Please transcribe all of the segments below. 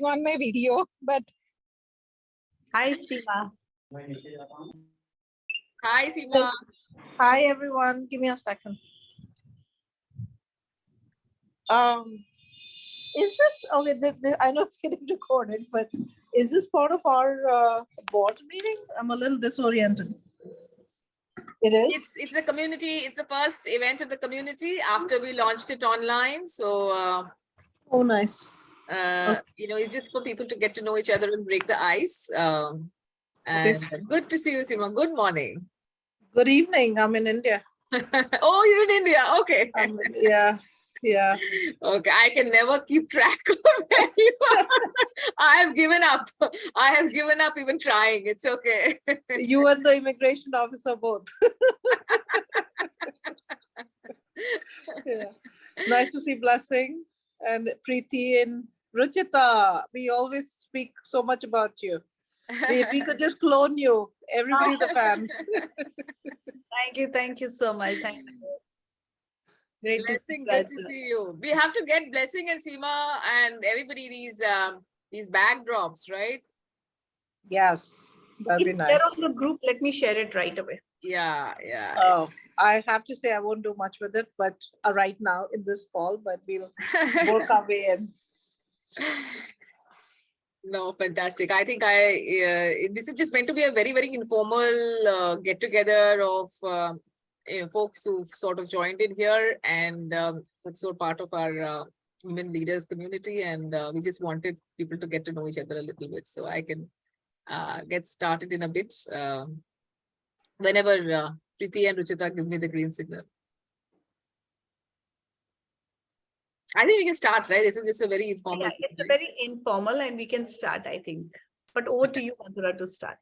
on my video, but Hi, Seema. Hi, Seema. Hi, everyone. Give me a second. Is this okay? I know it's getting recorded, but is this part of our board meeting? I'm a little disoriented. It is. It's the community. It's the first event of the community after we launched it online. So, Oh, nice. it's just for people to get to know each other and break the ice. And good to see you, Seema. Good morning. Good evening. I'm in India. Oh, you're in India. Okay. Yeah. Yeah. Okay. I can never keep track of anyone. I have given up. I have given up even trying. It's okay. You and the immigration officer both. Yeah. Nice to see Blessing and Preeti and Ruchita. We always speak so much about you. If we could just clone you, everybody's a fan. Thank you so much. Thank you. Great Blessing, to good to see you. We have to get Blessing and Seema and everybody these backdrops, right? Yes, that'd be It's nice. there on the group. Let me share it right away. Yeah. Oh, I have to say I won't do much with it, but right now in this call, but we'll work our way in. No, fantastic. I think this is just meant to be a very, very informal get together of folks who sort of joined in here and so part of our women leaders community, and we just wanted people to get to know each other a little bit. So I can get started in a bit whenever Preeti and Ruchita give me the green signal. I think we can start, right? This is just a very informal. Yeah, it's a very informal and we can start, I think. But over to you, Madhura, to start.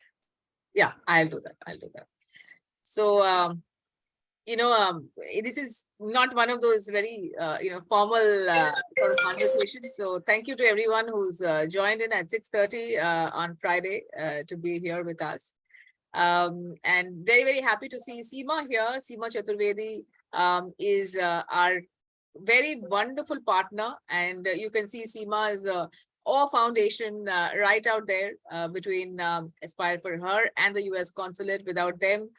Yeah, I'll do that. So, this is not one of those very, formal sort of conversations. So thank you to everyone who's joined in at 6:30 on Friday to be here with us. And very, very happy to see Seema here. Seema Chaturvedi is our very wonderful partner, and you can see Seema is a foundation right out there between Aspire for Her and the US Consulate. Without them,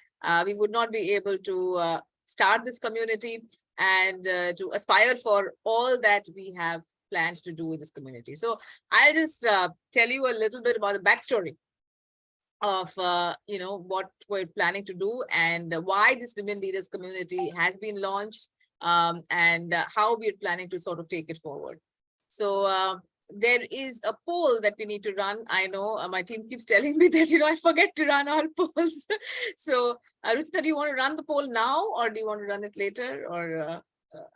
we would not be able to start this community and to aspire for all that we have planned to do with this community. So I'll just tell you a little bit about the backstory of what we're planning to do and why this women leaders community has been launched, and how we're planning to sort of take it forward. So there is a poll that we need to run. I know my team keeps telling me that, I forget to run all polls. So Ruchita, do you want to run the poll now or do you want to run it later? Or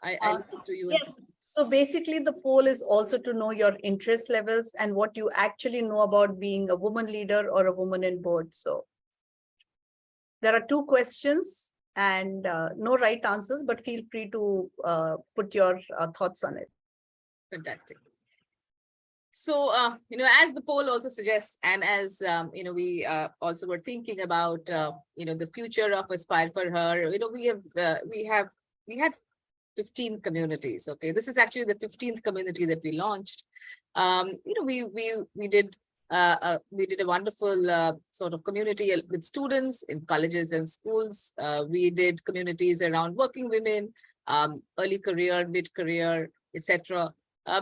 I'll leave it to you. Yes. So basically the poll is also to know your interest levels and what you actually know about being a woman leader or a woman in board. So there are 2 questions and no right answers, but feel free to put your thoughts on it. Fantastic. So, as the poll also suggests, and as, we also were thinking about, the future of Aspire for Her, we had 15 communities. Okay, this is actually the 15th community that we launched. We did a wonderful sort of community with students in colleges and schools. We did communities around working women, early career, mid-career, etc.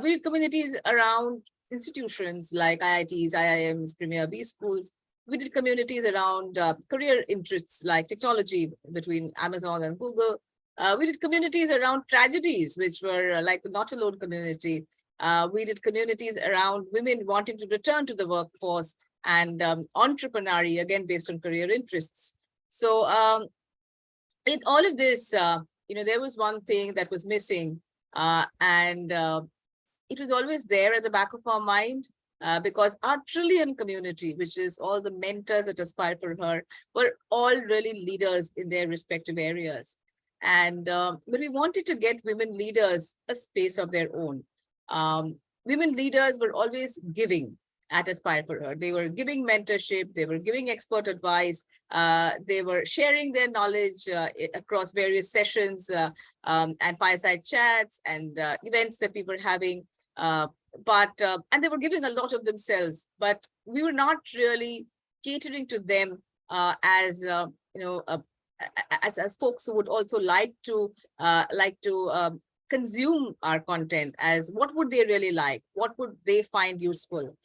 We did communities around institutions like IITs, IIMs, Premier B schools. We did communities around career interests like technology between Amazon and Google. We did communities around tragedies, which were like the Not Alone community. We did communities around women wanting to return to the workforce and entrepreneurial, again, based on career interests. So in all of this, there was one thing that was missing, and it was always there at the back of our mind, because our Trillion community, which is all the mentors that Aspire for Her, were all really leaders in their respective areas. And but we wanted to get women leaders a space of their own. Women leaders were always giving at Aspire for Her. They were giving mentorship, they were giving expert advice, they were sharing their knowledge across various sessions and fireside chats and events that we were having. and they were giving a lot of themselves, but we were not really catering to them as as folks who would also like to consume our content. As what would they really like, what would they find useful.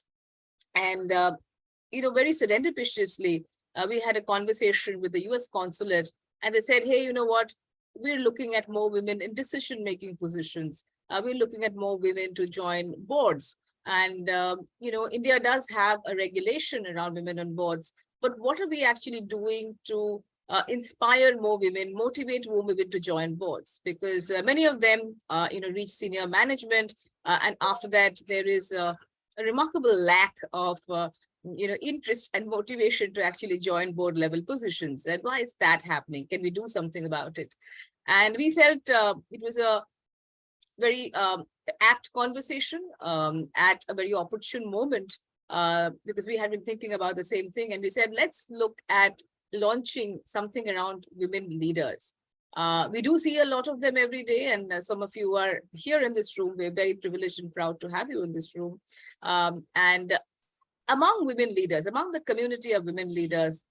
And very serendipitously, we had a conversation with the US consulate, and they said, hey, you know what, we're looking at more women in decision-making positions. We're looking at more women to join boards. And, India does have a regulation around women on boards, but what are we actually doing to inspire more women, motivate more women to join boards? Because many of them, reach senior management, and after that, there is a remarkable lack of interest and motivation to actually join board level positions. And why is that happening? Can we do something about it? And we felt it was a very apt conversation at a very opportune moment, because we had been thinking about the same thing. And we said, let's look at launching something around women leaders. We do see a lot of them every day, and some of you are here in this room. We're very privileged and proud to have you in this room. And among women leaders, among the community of women leaders,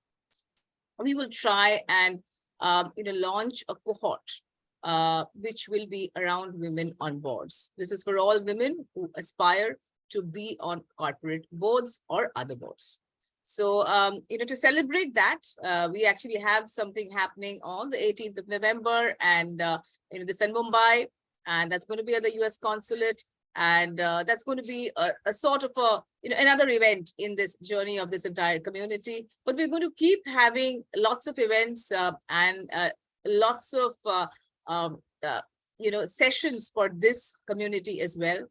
we will try and launch a cohort which will be around women on boards. This is for all women who aspire to be on corporate boards or other boards. So, to celebrate that, we actually have something happening on the 18th of November, and this in Mumbai, and that's going to be at the US consulate. And that's going to be a sort of another event in this journey of this entire community. But we're going to keep having lots of events and lots of sessions for this community as well.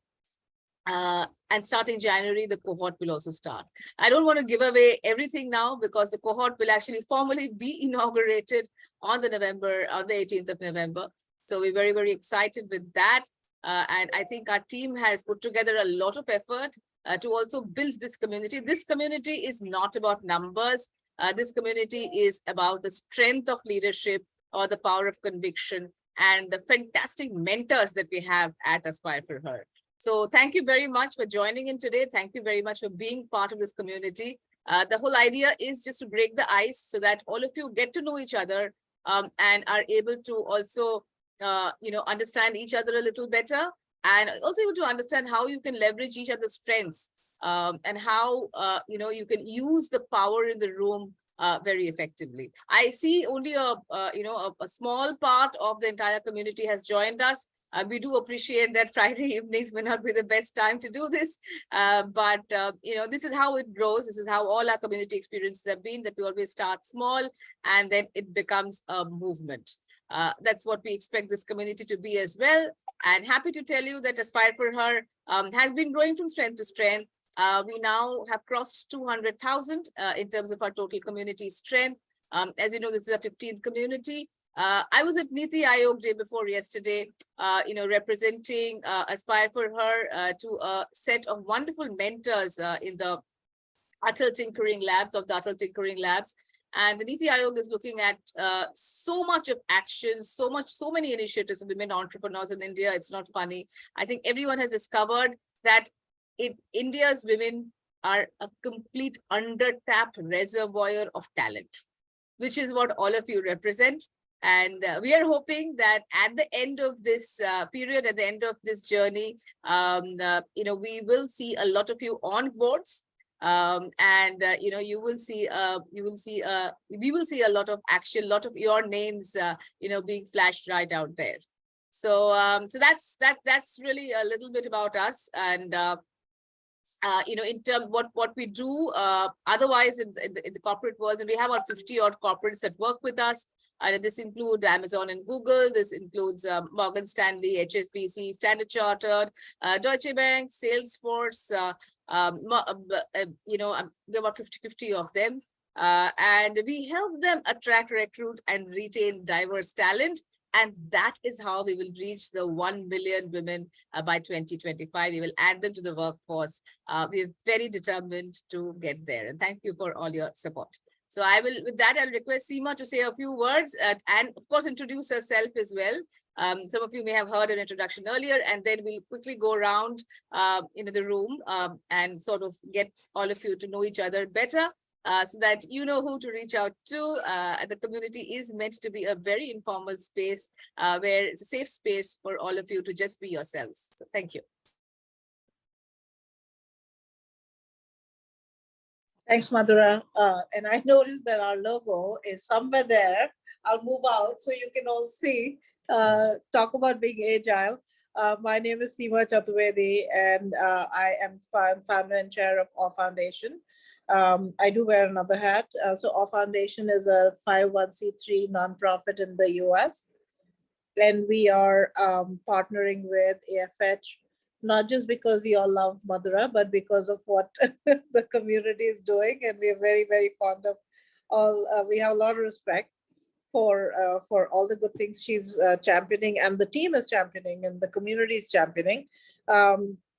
And starting January, the cohort will also start. I don't want to give away everything now, because the cohort will actually formally be inaugurated on the 18th of November. So we're very, very excited with that. And I think our team has put together a lot of effort to also build this community. This community is not about numbers. This community is about the strength of leadership, or the power of conviction, and the fantastic mentors that we have at Aspire for Her. So thank you very much for joining in today. Thank you very much for being part of this community. The whole idea is just to break the ice so that all of you get to know each other and are able to also understand each other a little better, and also able to understand how you can leverage each other's strengths and how you can use the power in the room very effectively. I see only a small part of the entire community has joined us. We do appreciate that Friday evenings may not be the best time to do this, but this is how it grows. This is how all our community experiences have been, that we always start small and then it becomes a movement. That's what we expect this community to be as well. And happy to tell you that Aspire for Her has been growing from strength to strength. We now have crossed 200,000 in terms of our total community strength. As you know, this is a 15th community. I was at Niti Aayog day before yesterday, representing Aspire for Her to a set of wonderful mentors in the Atal Tinkering Labs of the Atal Tinkering Labs. And the Niti Aayog is looking at so much of action, so many initiatives of women entrepreneurs in India. It's not funny. I think everyone has discovered that India's women are a complete under-tapped reservoir of talent, which is what all of you represent. And we are hoping that at the end of this period, at the end of this journey, we will see a lot of you on boards. We will see a lot of action, a lot of your names, being flashed right out there. So, that's really a little bit about us, and in terms what we do otherwise in the corporate world, and we have our 50 odd corporates that work with us. And this includes Amazon and Google. This includes Morgan Stanley, HSBC, Standard Chartered, Deutsche Bank, Salesforce. There are 50 of them. And we help them attract, recruit, and retain diverse talent. And that is how we will reach the 1 million women by 2025. We will add them to the workforce. We are very determined to get there. And thank you for all your support. So with that, I'll request Seema to say a few words and of course, introduce herself as well. Some of you may have heard an introduction earlier, and then we'll quickly go around the room and sort of get all of you to know each other better. So that you know who to reach out to. The community is meant to be a very informal space where it's a safe space for all of you to just be yourselves. So thank you. Thanks, Madhura. And I noticed that our logo is somewhere there. I'll move out so you can all see. Talk about being agile. My name is Seema Chaturvedi, and I am founder and chair of Awe Foundation. I do wear another hat. So Awe Foundation is a 501c3 nonprofit in the US. And we are partnering with AFH, not just because we all love Madhura, but because of what the community is doing. And we are very, very fond of all, we have a lot of respect for all the good things she's championing, and the team is championing, and the community is championing.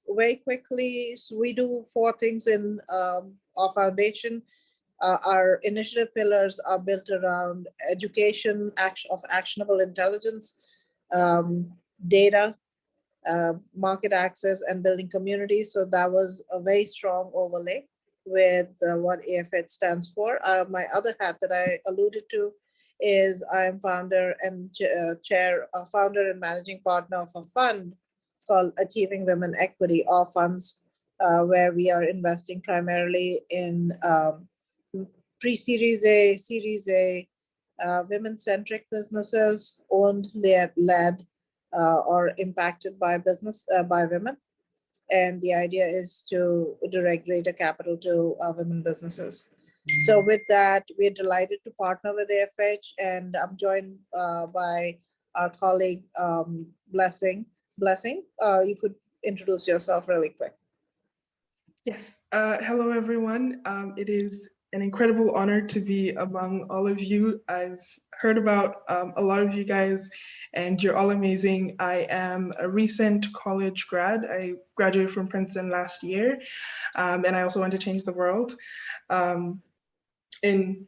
Very quickly, so we do 4 things in our foundation. Our initiative pillars are built around education, of actionable intelligence, data, market access, and building communities. So that was a very strong overlay with what AFH stands for. My other hat that I alluded to is I am founder and founder and managing partner of a fund called Achieving Women Equity, or funds, where we are investing primarily in pre-Series A, Series A, women-centric businesses owned, led, or impacted by women. And the idea is to direct greater capital to women businesses. So with that, we're delighted to partner with AFH, and I'm joined by our colleague, Blessing. Blessing, you could introduce yourself really quick. Yes. Hello, everyone. It is an incredible honor to be among all of you. I've heard about a lot of you guys, and you're all amazing. I am a recent college grad. I graduated from Princeton last year, and I also want to change the world in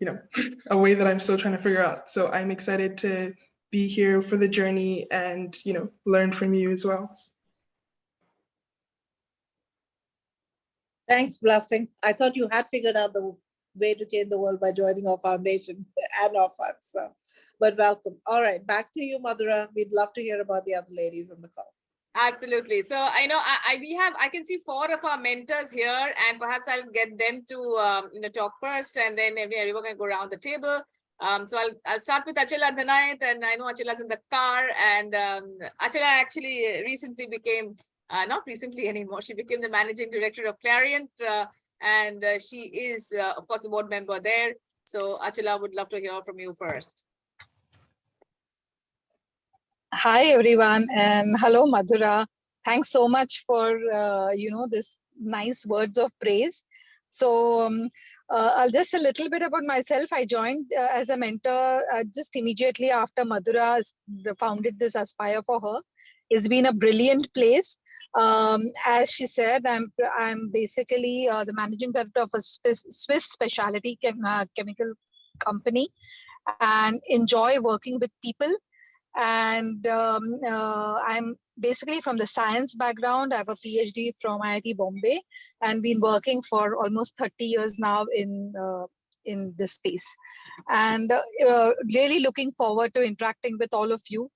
a way that I'm still trying to figure out. So I'm excited to be here for the journey and learn from you as well. Thanks, Blessing. I thought you had figured out the way to change the world by joining our foundation and our funds. So, but welcome. All right, back to you, Madhura. We'd love to hear about the other ladies on the call. Absolutely. So I know I can see 4 of our mentors here, and perhaps I'll get them to talk first, and then everyone can go around the table. So I'll start with Achila Dhanayat, and I know Achila's in the car, and Achila actually recently became, not recently anymore, she became the managing director of Clariant, and she is, of course, a board member there. So Achila, would love to hear from you first. Hi, everyone, and hello, Madhura. Thanks so much for, this nice words of praise. So I'll just a little bit about myself. I joined as a mentor just immediately after Madhura founded this Aspire for Her. It's been a brilliant place. As she said, I'm basically the managing director of a Swiss specialty chemical company, and enjoy working with people. And I'm basically from the science background. I have a PhD from IIT Bombay, and been working for almost 30 years now in this space. And really looking forward to interacting with all of you.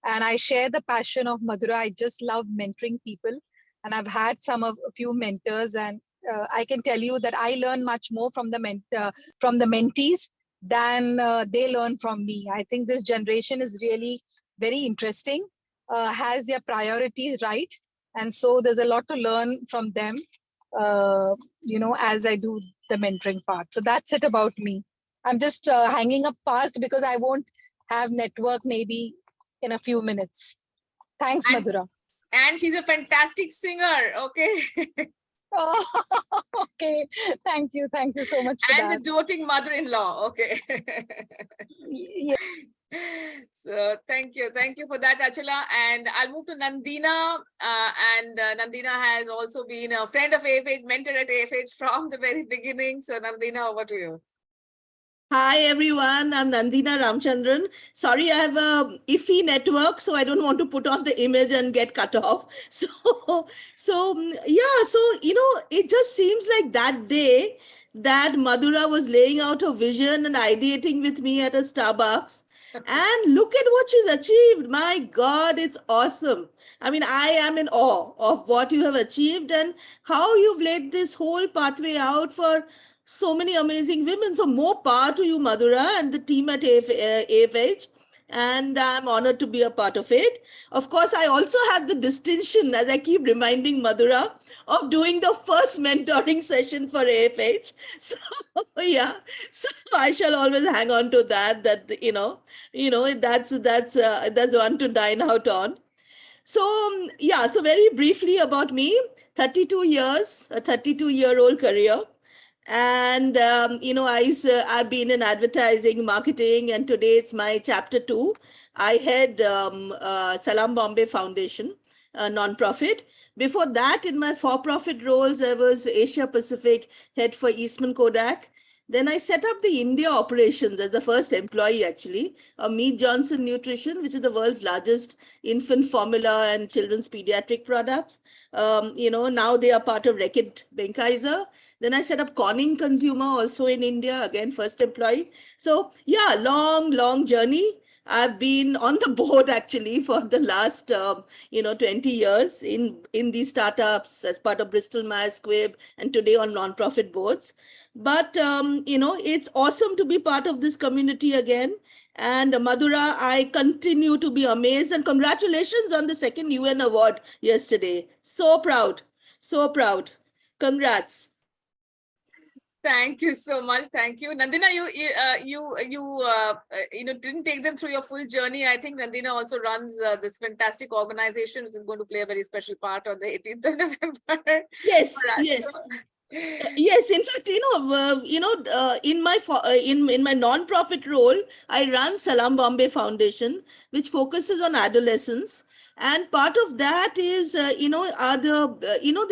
And I share the passion of Madhura. I just love mentoring people, and I've had a few mentors, and I can tell you that I learn much more from the mentees than they learn from me. I think this generation is really very interesting, has their priorities right. And so there's a lot to learn from them, as I do the mentoring part. So that's it about me. I'm just hanging up fast because I won't have network maybe in a few minutes. Thanks, Madhura. And she's a fantastic singer, okay? Oh, okay. Thank you so much for and that. the doting mother-in-law, okay. Yeah. So thank you for that, Achila. And I'll move to Nandina. Nandina has also been a friend of AFH, mentor at AFH from the very beginning. So Nandina, over to you. Hi everyone, I'm Nandina Ramchandran. Sorry, I have a iffy network, so I don't want to put on the image and get cut off. It just seems like that day that Madhura was laying out her vision and ideating with me at a Starbucks. And look at what she's achieved. My God, it's awesome. I mean, I am in awe of what you have achieved and how you've laid this whole pathway out for so many amazing women. So more power to you, Madhura, and the team at AFH. And I'm honored to be a part of it. Of course, I also have the distinction, as I keep reminding Madhura, of doing the first mentoring session for AFH. So yeah, so I shall always hang on to that. That's one to dine out on. So very briefly about me, 32 years, a 32-year-old career. And I've been in advertising, marketing, and today it's my chapter 2. I head Salam Bombay Foundation, a non-profit. Before that, in my for-profit roles, I was Asia Pacific head for Eastman Kodak. Then I set up the India operations as the first employee, actually, of Mead Johnson Nutrition, which is the world's largest infant formula and children's pediatric product. Now they are part of Reckitt Benckiser. Then I set up Corning Consumer also in India, again, first employee. So yeah, long journey. I've been on the board actually for the last 20 years in these startups as part of Bristol Myers Squibb, and today on nonprofit boards. But it's awesome to be part of this community again. And Madhura, I continue to be amazed, and congratulations on the second UN award yesterday. So proud, so proud. Congrats. Thank you so much. Thank you, Nandina. You didn't take them through your full journey. I think Nandina also runs this fantastic organization, which is going to play a very special part on the 18th of November. Yes, for us. yes. So, Yes, in fact, in my non-profit role, I run Salam Bombay Foundation, which focuses on adolescents, and part of that is the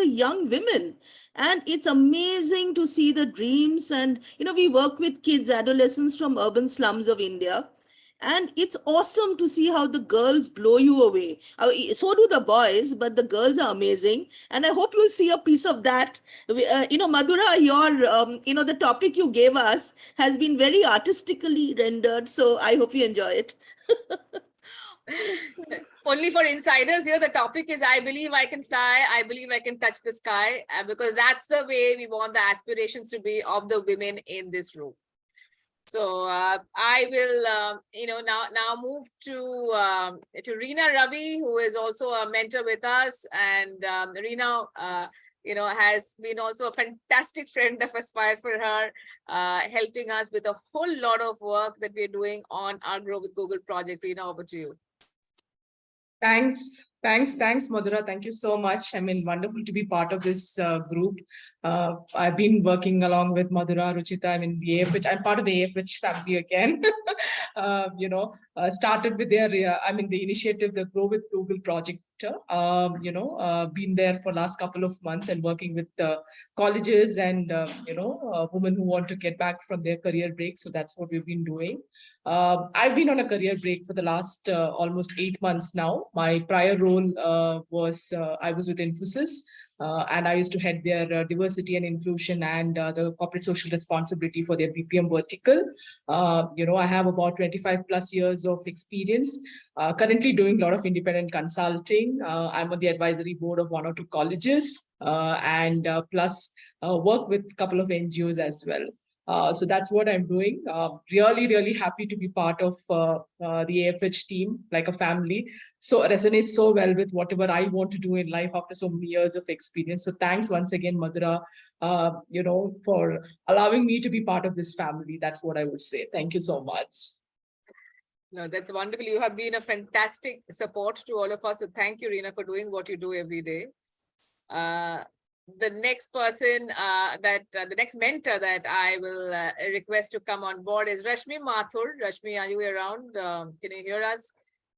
young women, and it's amazing to see the dreams. And we work with kids, adolescents from urban slums of India. And it's awesome to see how the girls blow you away. So do the boys, but the girls are amazing. And I hope you'll see a piece of that. Madhura, the topic you gave us has been very artistically rendered. So I hope you enjoy it. only for insiders here, the topic is I believe I can fly, I believe I can touch the sky, because that's the way we want the aspirations to be of the women in this room. So I will, now move to Reena Ravi, who is also a mentor with us, and Reena, has been also a fantastic friend of Aspire for Her, helping us with a whole lot of work that we're doing on our Grow with Google project. Reena, over to you. Thanks, Madhura. Thank you so much. I mean, wonderful to be part of this group. I've been working along with Madhura, Ruchita. I mean, the AFH. I'm part of the AFH family again. Started with their, the initiative, the Grow with Google project. Been there for last couple of months and working with colleges and women who want to get back from their career break. So that's what we've been doing. I've been on a career break for the last almost 8 months now. My prior role was I was with Infosys, and I used to head their diversity and inclusion and the corporate social responsibility for their BPM vertical. I have about 25 plus years of experience. Currently doing a lot of independent consulting. I'm on the advisory board of 1 or 2 colleges, and plus work with a couple of NGOs as well. So that's what I'm doing. Really happy to be part of the AFH team, like a family. So it resonates so well with whatever I want to do in life after so many years of experience. So thanks once again, Madhura, for allowing me to be part of this family. That's what I would say. Thank you so much. No, that's wonderful. You have been a fantastic support to all of us. So thank you, Reena, for doing what you do every day. The next person the next mentor that I will request to come on board is Rashmi Mathur. Rashmi, are you around? Can you hear us?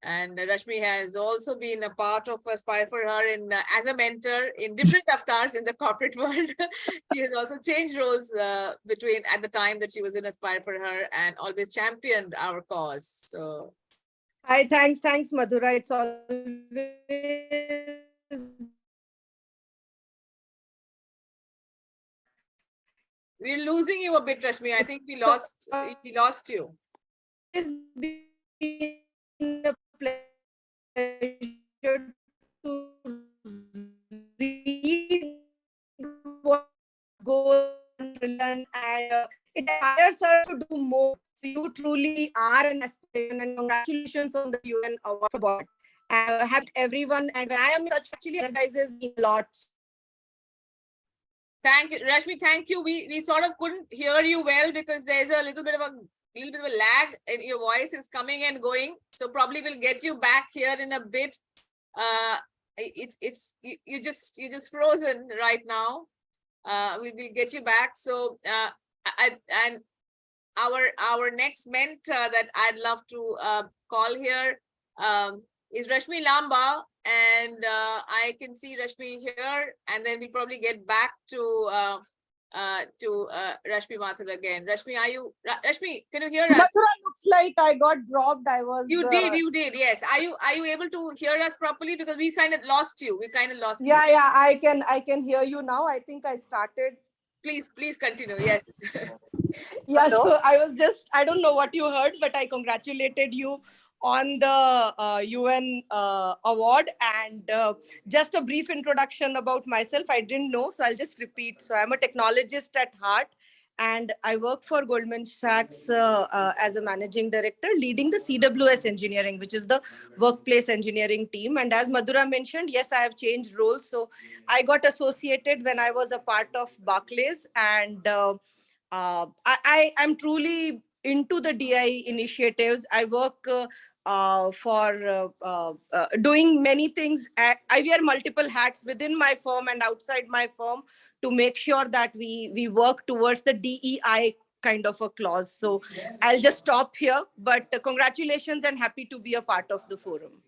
And Rashmi has also been a part of Aspire for Her in as a mentor in different avatars in the corporate world. She has also changed roles between at the time that she was in Aspire for Her and always championed our cause. So Hi, thanks, Madhura. It's always we're losing you a bit, Rashmi. I think we lost you. been a pleasure to read what goes on and it inspires us to do more. So you truly are an aspiration, and congratulations on the UN Award for Bot. Happy everyone, and when I am such actually energizes me a lot. Thank you, Rashmi. Thank you. We sort of couldn't hear you well because there's a little bit of a lag, and your voice is coming and going. So probably we'll get you back here in a bit. You just frozen right now. We will get you back. So and our next mentor that I'd love to call here is Rashmi Lamba, and I can see Rashmi here, and then we'll probably get back to Rashmi Mathur again. Rashmi, Rashmi, can you hear us? Madhura, looks like I got dropped. I was. You did, yes. Are you able to hear us properly? Because we kind of lost you. We kind of lost you. Yeah, I can hear you now. I think I started. Please continue. Yes. Yeah, so I was just, I don't know what you heard, but I congratulated you on the UN award, and just a brief introduction about myself. I didn't know, so I'll just repeat. So I'm a technologist at heart, and I work for Goldman Sachs as a managing director, leading the CWS engineering, which is the workplace engineering team. And as Madhura mentioned, yes, I have changed roles. So I got associated when I was a part of Barclays, and I'm truly into the DI initiatives. I work for doing many things. I wear multiple hats within my firm and outside my firm to make sure that we work towards the DEI kind of a clause. So I'll just stop here, but congratulations and happy to be a part of the forum.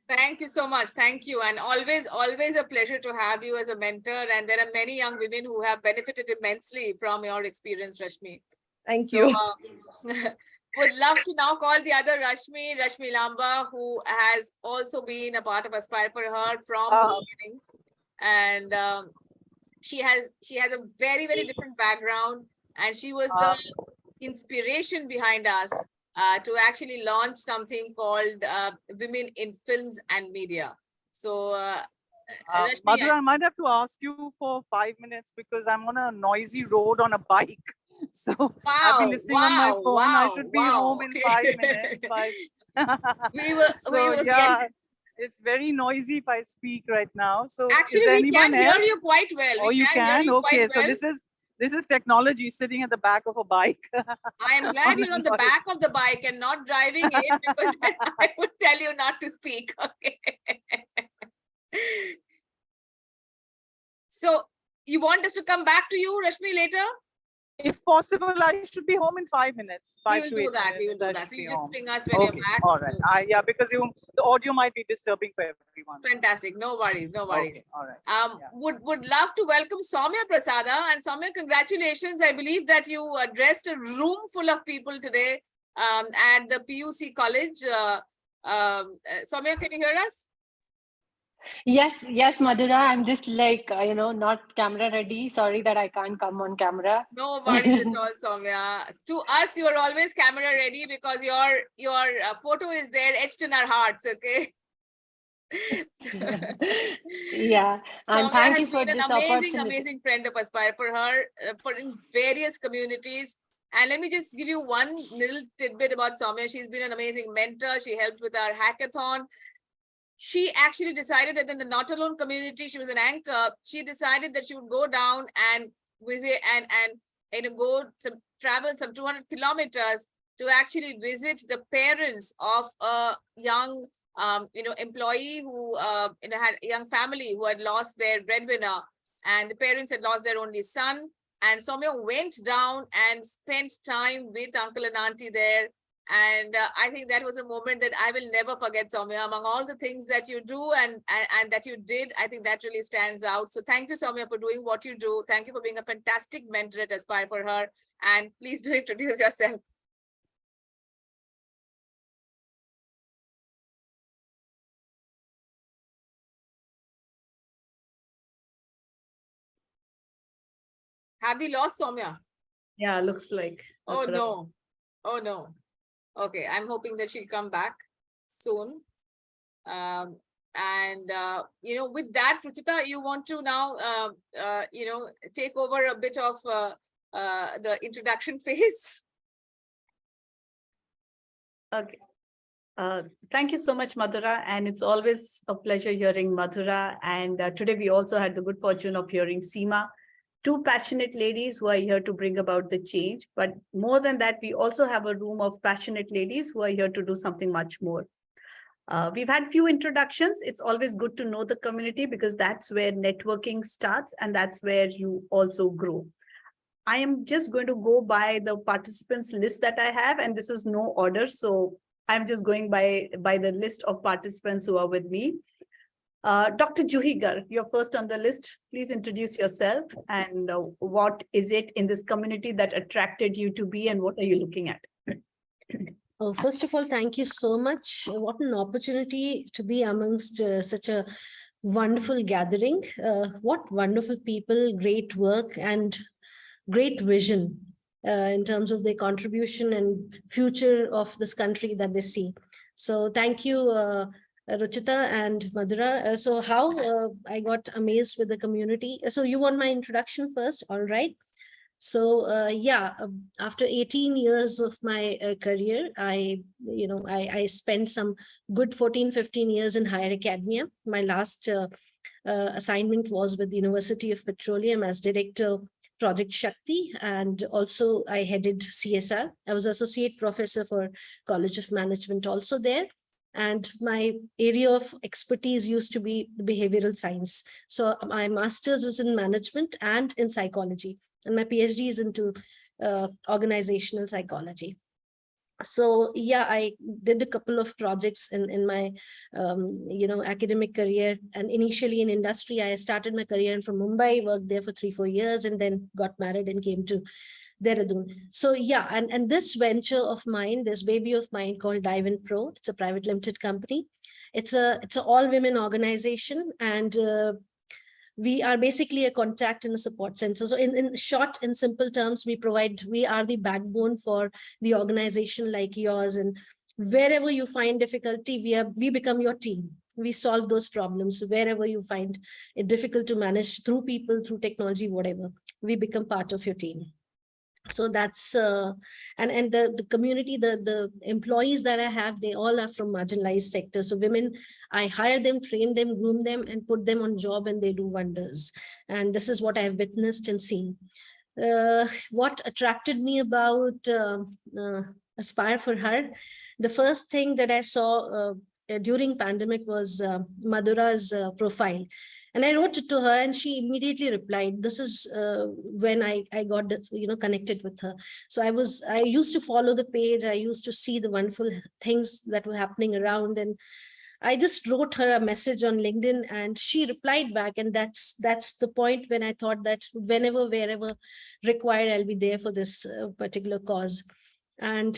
Thank you so much. Thank you. And always a pleasure to have you as a mentor. And there are many young women who have benefited immensely from your experience, Rashmi. Thank you. So, would love to now call the other Rashmi Lamba, who has also been a part of Aspire for Her from the beginning. And she has a very, very different background. And she was the inspiration behind us to actually launch something called Women in Films and Media. So, Rashmi, Madhura, I might have to ask you for 5 minutes because I'm on a noisy road on a bike. So I've been listening on my phone. I should be home in 5 minutes. But it's very noisy if I speak right now. So actually, we can hear you quite well. Oh, you can? Okay, so this is technology sitting at the back of a bike. I am glad you're on the back of the bike and not driving it, because I would tell you not to speak. Okay. So you want us to come back to you, Rashmi, later? If possible, I should be home in 5 minutes. We will do that. So you just ping us when you're back. All right. So. Yeah, because the audio might be disturbing for everyone. Fantastic. No worries. Okay. All right. Would love to welcome Soumya Prasada. And Soumya, congratulations. I believe that you addressed a room full of people today at the PUC College. Soumya, can you hear us? Yes, Madhura. I'm just like, not camera ready. Sorry that I can't come on camera. No worries at all, Soumya. To us, you're always camera ready because your photo is there etched in our hearts, okay? Yeah, and thank you for this opportunity. Amazing friend of Aspire for Her for in various communities. And let me just give you one little tidbit about Soumya. She's been an amazing mentor. She helped with our hackathon. She actually decided that in the Not Alone community, she was an anchor. She decided that she would go down and visit and travel some 200 kilometers to actually visit the parents of a young employee who had a young family who had lost their breadwinner, and the parents had lost their only son. And Soumya went down and spent time with uncle and auntie there, And I think that was a moment that I will never forget, Soumya. Among all the things that you do and that you did, I think that really stands out. So thank you, Soumya, for doing what you do. Thank you for being a fantastic mentor at Aspire for Her. And please do introduce yourself. Have we lost Soumya? Yeah, looks like. Oh, no. Oh, no. Okay, I'm hoping that she'll come back soon. You know, with that, Ruchita, you want to now, you know, take over a bit of the introduction phase? Okay. Thank you so much, Madhura. And it's always a pleasure hearing Madhura. And today we also had the good fortune of hearing Seema, two passionate ladies who are here to bring about the change. But more than that, we also have a room of passionate ladies who are here to do something much more. We've had few introductions. It's always good to know the community because that's where networking starts and that's where you also grow. I am just going to go by the participants list that I have, and this is no order. So I'm just going by the list of participants who are with me. Dr. Juhi Garg, you're first on the list. Please introduce yourself and what is it in this community that attracted you to be and what are you looking at? Oh, first of all, thank you so much. What an opportunity to be amongst such a wonderful gathering. What wonderful people, great work and great vision in terms of their contribution and future of this country that they see. So thank you, Ruchita and Madhura. So how I got amazed with the community. So you want my introduction first? All right. So after 18 years of my career, I spent some good 14, 15 years in higher academia. My last assignment was with the University of Petroleum as director Project Shakti, and also I headed CSR. I was associate professor for College of Management also there. And my area of expertise used to be the behavioral science. So my master's is in management and in psychology. And my PhD is into organizational psychology. So yeah, I did a couple of projects in my academic career, and initially in industry. I started my career from Mumbai, worked there for 3-4 years, and then got married and came to Dehradun. So yeah, and this venture of mine, this baby of mine called Dive Pro, it's a private limited company. It's a all women organization, and we are basically a contact and a support center. So in short, in simple terms, we are the backbone for the organization like yours. And wherever you find difficulty, we become your team. We solve those problems. Wherever you find it difficult to manage through people, through technology, whatever, we become part of your team. So that's and the community, the employees that I have, they all are from marginalized sectors. So women, I hire them, train them, groom them, and put them on job, and they do wonders. And this is what I've witnessed and seen. What attracted me about Aspire for Her, the first thing that I saw during pandemic was Madhura's profile. And I wrote it to her, and she immediately replied. This is when I got connected with her. So I used to follow the page. I used to see the wonderful things that were happening around, and I just wrote her a message on LinkedIn, and she replied back. And that's the point when I thought that whenever, wherever required, I'll be there for this particular cause. And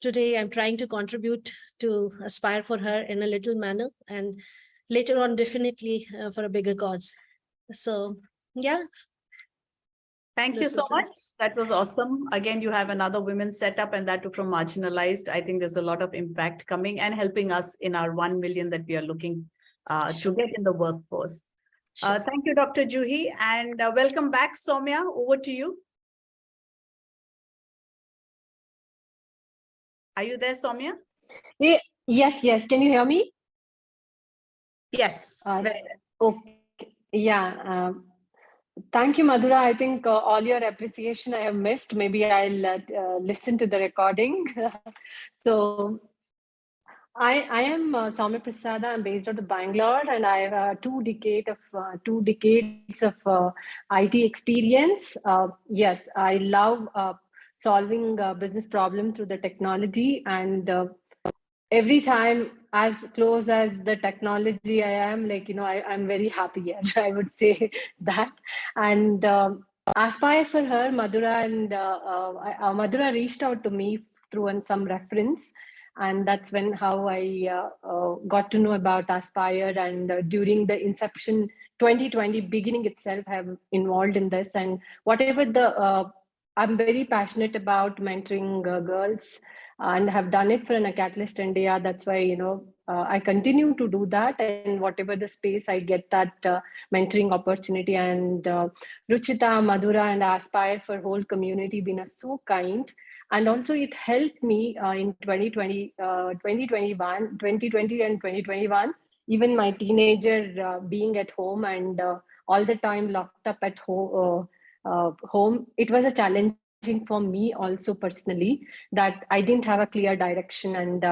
today I'm trying to contribute to Aspire for Her in a little manner, and later on, definitely for a bigger cause. So, yeah. Thank you so much. That was awesome. Again, you have another women setup, and that too from marginalized. I think there's a lot of impact coming and helping us in our 1 million that we are looking to get in the workforce. Sure. Thank you, Dr. Juhi, and welcome back, Soumya. Over to you. Are you there, Soumya? Yes. Can you hear me? Yes. Okay. Yeah. Thank you, Madhura. I think all your appreciation I have missed. Maybe I'll listen to the recording. So I am Soumya Prasada. I'm based out of Bangalore, and I have 2 decades of IT experience. Yes, I love solving business problem through the technology. And every time, as close as the technology I am, like, I'm very happy here. I would say that. And Aspire for Her, Madhura and Madhura reached out to me through some reference. And that's how I got to know about Aspire. And during the inception, 2020 beginning itself, I have involved in this. And whatever I'm very passionate about mentoring girls, and have done it for an Catalyst India. That's why, I continue to do that. And whatever the space I get that mentoring opportunity. And Ruchita, Madhura, and Aspire for whole community been so kind. And also it helped me in 2020 and 2021, even my teenager being at home and all the time locked up at home. It was a challenging for me also personally, that I didn't have a clear direction. And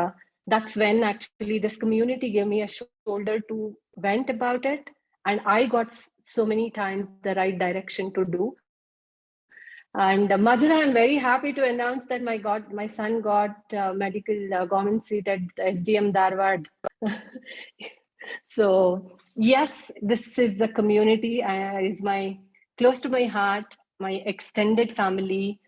that's when actually this community gave me a shoulder to vent about it. And I got so many times the right direction to do. And Madhura, I'm very happy to announce that my son got medical government seat at SDM Dharwad. So yes, this is the community, is close to my heart, my extended family.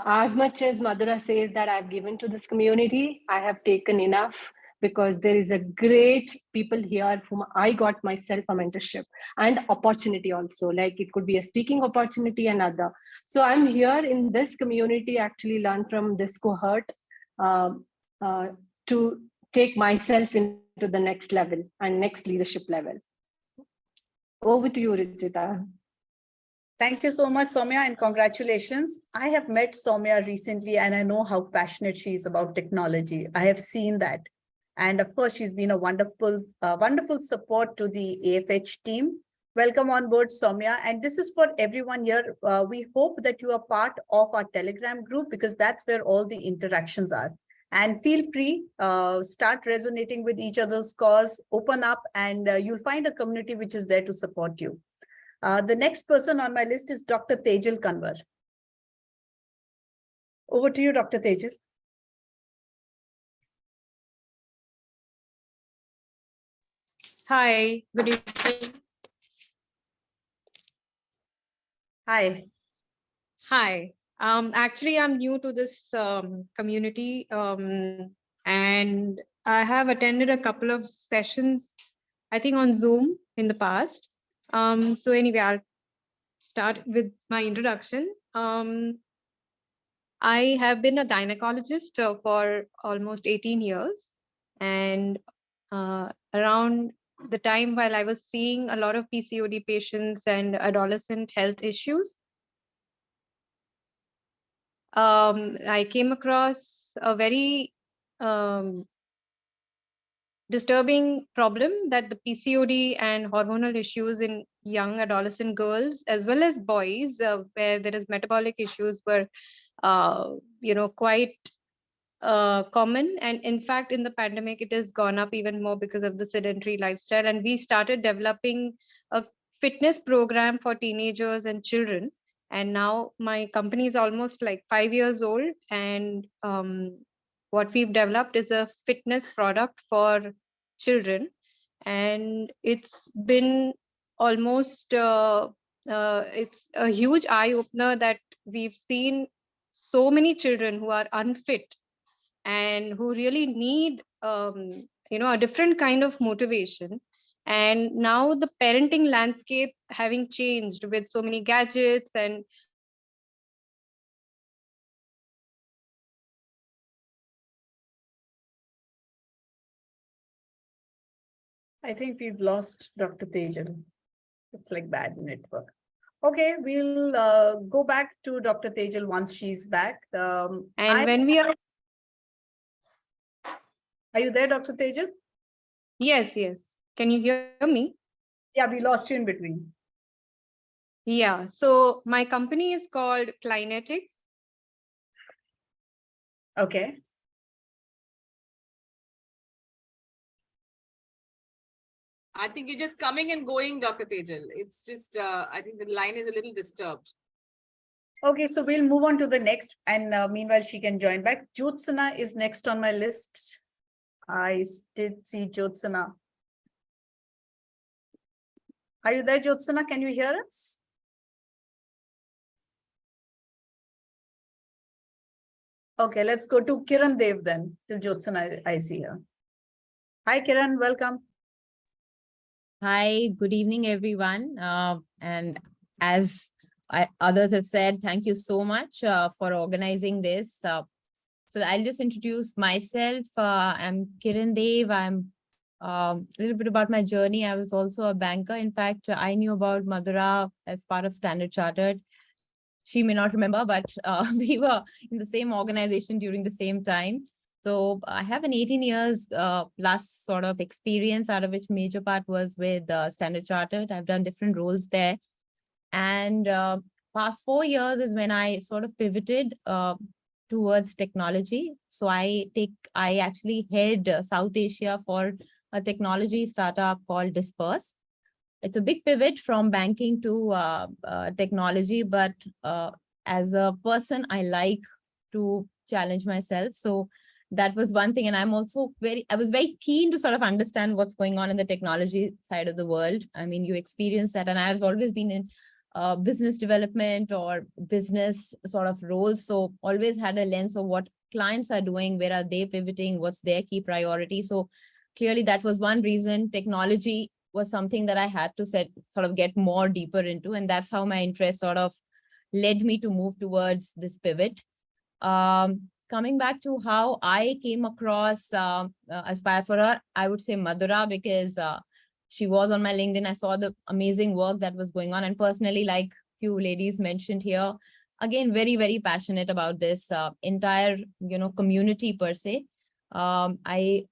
As much as Madhura says that I've given to this community, I have taken enough, because there is a great people here whom I got myself a mentorship and opportunity also. Like it could be a speaking opportunity and other. So I'm here in this community, actually learn from this cohort to take myself into the next level and next leadership level. Over to you, Ruchita. Thank you so much, Soumya, and congratulations. I have met Soumya recently, and I know how passionate she is about technology. I have seen that. And of course, she's been a wonderful support to the AFH team. Welcome on board, Soumya. And this is for everyone here. We hope that you are part of our Telegram group, because that's where all the interactions are. And feel free, start resonating with each other's cause, open up, and you'll find a community which is there to support you. The next person on my list is Dr. Tejal Kanwar. Over to you, Dr. Tejal. Hi, good evening. Hi. Hi. Actually, I'm new to this community, and I have attended a couple of sessions, I think on Zoom in the past. So anyway, I'll start with my introduction. I have been a gynecologist for almost 18 years, and around the time while I was seeing a lot of PCOD patients and adolescent health issues, I came across a very disturbing problem that the PCOD and hormonal issues in young adolescent girls as well as boys, where there is metabolic issues, were quite common. And in fact, in the pandemic, it has gone up even more because of the sedentary lifestyle. And we started developing a fitness program for teenagers and children. And now my company is almost like 5 years old. And what we've developed is a fitness product for children. And it's been almost, it's a huge eye opener that we've seen so many children who are unfit and who really need a different kind of motivation. And now the parenting landscape having changed with so many gadgets and I think we've lost Dr. Tejal. It's like bad network. Okay, we'll go back to Dr. Tejal once she's back. when we are you there, Dr. Tejal? Yes. Can you hear me? Yeah, we lost you in between. Yeah, so my company is called Kleinetics. Okay. I think you're just coming and going, Dr. Tejal. It's just, I think the line is a little disturbed. Okay, so we'll move on to the next, and meanwhile she can join back. Jyotsna is next on my list. I did see Jyotsna. Are you there, Jyotsna? Can you hear us? Okay, let's go to Kiran Dev then, till Jyotsna I see her. Hi, Kiran, welcome. Hi, good evening, everyone. And as others have said, thank you so much for organizing this. So I'll just introduce myself. I'm Kiran Dev. I'm a little bit about my journey. I was also a banker. In fact, I knew about Madhura as part of Standard Chartered. She may not remember, but we were in the same organization during the same time. So I have an 18 years plus sort of experience, out of which major part was with Standard Chartered. I've done different roles there. And past 4 years is when I sort of pivoted towards technology. So I actually head South Asia for a technology startup called Disperse. It's a big pivot from banking to technology, but as a person, I like to challenge myself. So that was one thing. And I'm also I was very keen to sort of understand what's going on in the technology side of the world. I mean, you experience that, and I've always been in business development or business sort of roles. So always had a lens of what clients are doing, where are they pivoting, what's their key priority. So clearly that was one reason. Technology was something that I had to sort of get more deeper into. And that's how my interest sort of led me to move towards this pivot. Coming back to how I came across Aspire for Her, I would say Madhura, because she was on my LinkedIn. I saw the amazing work that was going on. And personally, like few ladies mentioned here, again, very, very passionate about this entire, community per se. I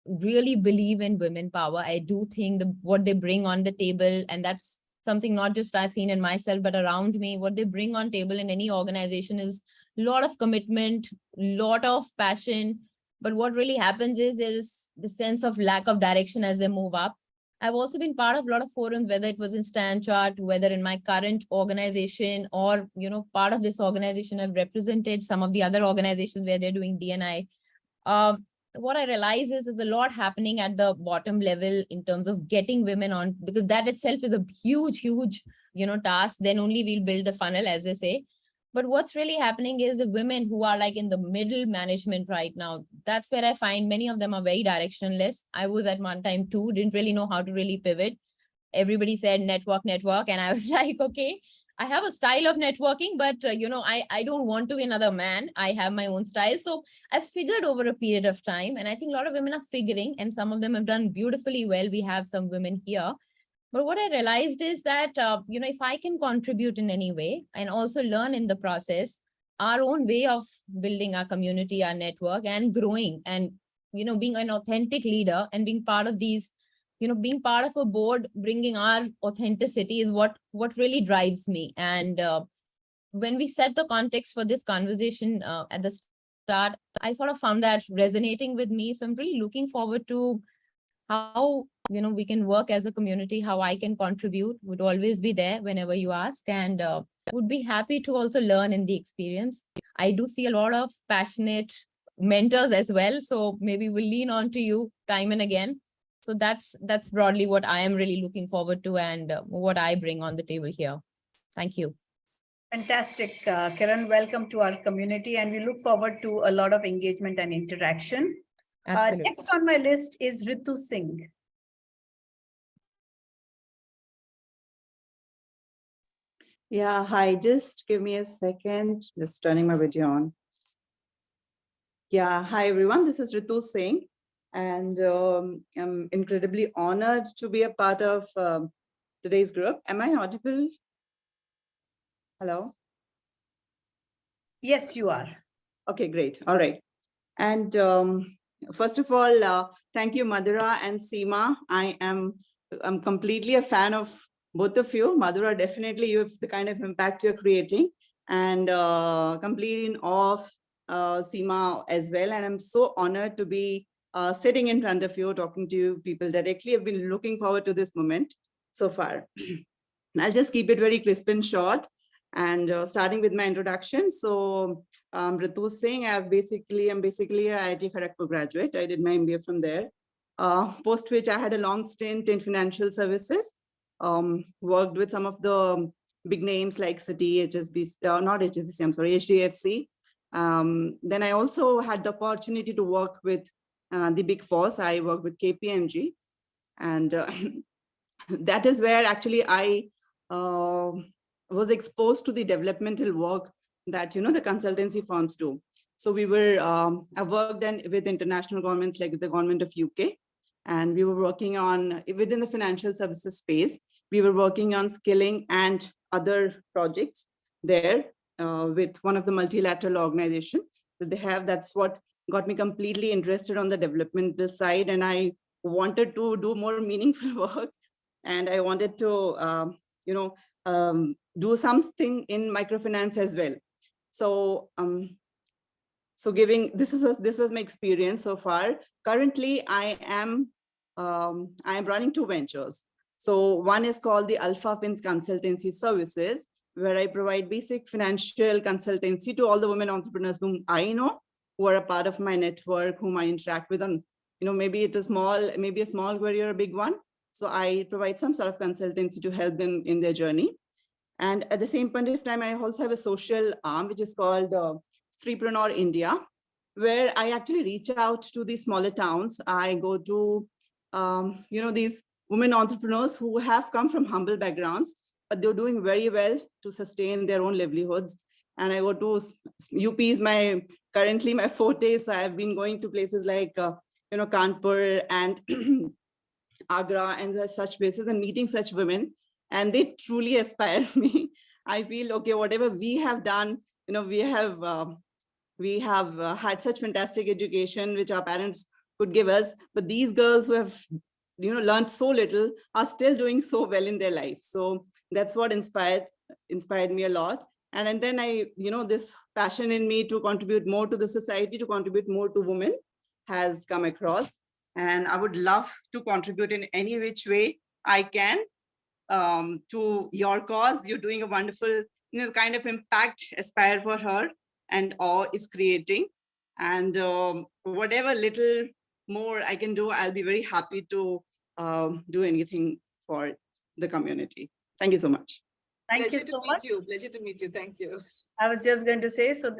really believe in women power. I do think what they bring on the table, and that's something not just I've seen in myself, but around me, what they bring on table in any organization is a lot of commitment, lot of passion. But what really happens is there is the sense of lack of direction as they move up. I've also been part of a lot of forums, whether it was in StanChart, whether in my current organization, or, part of this organization, I've represented some of the other organizations where they're doing D&I. What I realize is there's a lot happening at the bottom level in terms of getting women on, because that itself is a huge, huge, task. Then only we'll build the funnel, as they say. But what's really happening is the women who are like in the middle management right now, that's where I find many of them are very directionless. I was at one time too, didn't really know how to really pivot. Everybody said network. And I was like, okay, I have a style of networking, but I don't want to be another man. I have my own style. So I figured over a period of time, and I think a lot of women are figuring, and some of them have done beautifully well. We have some women here. But what I realized is that, if I can contribute in any way and also learn in the process, our own way of building our community, our network, and growing, and, being an authentic leader and being part of these, being part of a board, bringing our authenticity is what really drives me. And when we set the context for this conversation at the start, I sort of found that resonating with me. So I'm really looking forward to how, we can work as a community, how I can contribute. Would always be there whenever you ask, and would be happy to also learn in the experience. I do see a lot of passionate mentors as well. So maybe we'll lean on to you time and again. So that's broadly what I am really looking forward to, and what I bring on the table here. Thank you. Fantastic, Kiran. Welcome to our community, and we look forward to a lot of engagement and interaction. Next on my list is Ritu Singh. Yeah, hi, just give me a second, just turning my video on. Yeah, hi everyone, this is Ritu Singh, and I'm incredibly honored to be a part of today's group. Am I audible? Hello? Yes, you are. Okay, great, all right. And first of all, thank you, Madhura and Seema. I'm completely a fan of both of you. Madhura, definitely you have the kind of impact you're creating, and completely in awe of Seema as well. And I'm so honored to be sitting in front of you, talking to you people directly. I've been looking forward to this moment so far. And I'll just keep it very crisp and short. And starting with my introduction, so Ritu Singh, I'm basically a IIT Kharagpur graduate. I did my MBA from there. Post which I had a long stint in financial services, worked with some of the big names like Citi, HSBC, not HSBC, I'm sorry, HDFC. Then I also had the opportunity to work with the Big Fours. I worked with KPMG, and that is where actually I was exposed to the developmental work that the consultancy firms do. So we were, I worked with international governments like the government of UK, and we were working on, within the financial services space, we were working on skilling and other projects there with one of the multilateral organizations that they have. That's what got me completely interested on the developmental side, and I wanted to do more meaningful work, and I wanted to, do something in microfinance as well. So, this was my experience so far. Currently, I am running two ventures. So one is called the Alpha Fins Consultancy Services, where I provide basic financial consultancy to all the women entrepreneurs whom I know, who are a part of my network, whom I interact with on, maybe it's a small query or a big one. So I provide some sort of consultancy to help them in their journey. And at the same point of time, I also have a social arm, which is called Streepreneur India, where I actually reach out to the smaller towns. I go to, these women entrepreneurs who have come from humble backgrounds, but they're doing very well to sustain their own livelihoods. And I go to UP is currently my forte. So I've been going to places like, Kanpur and Agra and such places and meeting such women, and they truly inspire me. I feel, okay, whatever we have done, we have had such fantastic education, which our parents could give us, but these girls who have, learned so little are still doing so well in their life. So that's what inspired me a lot. And then I, this passion in me to contribute more to the society, to contribute more to women has come across. And I would love to contribute in any which way I can to your cause. You're doing a wonderful, kind of impact Aspire for Her and Awe is creating. And whatever little more I can do, I'll be very happy to do anything for the community. Thank you so much. Thank you so much. Pleasure to meet you. Thank you. I was just going to say, so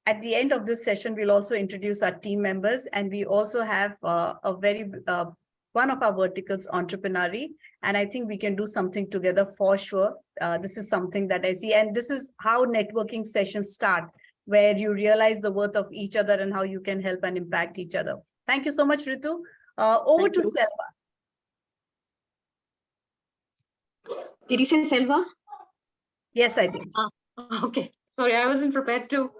at the end of this session, we'll also introduce our team members, and we also have one of our verticals, Entrepreneury, and I think we can do something together for sure. This is something that I see, and this is how networking sessions start, where you realize the worth of each other and how you can help and impact each other. Thank you so much, Ritu. Over to Selva. Did you say Selva? Yes, I did. Okay. Sorry, I wasn't prepared to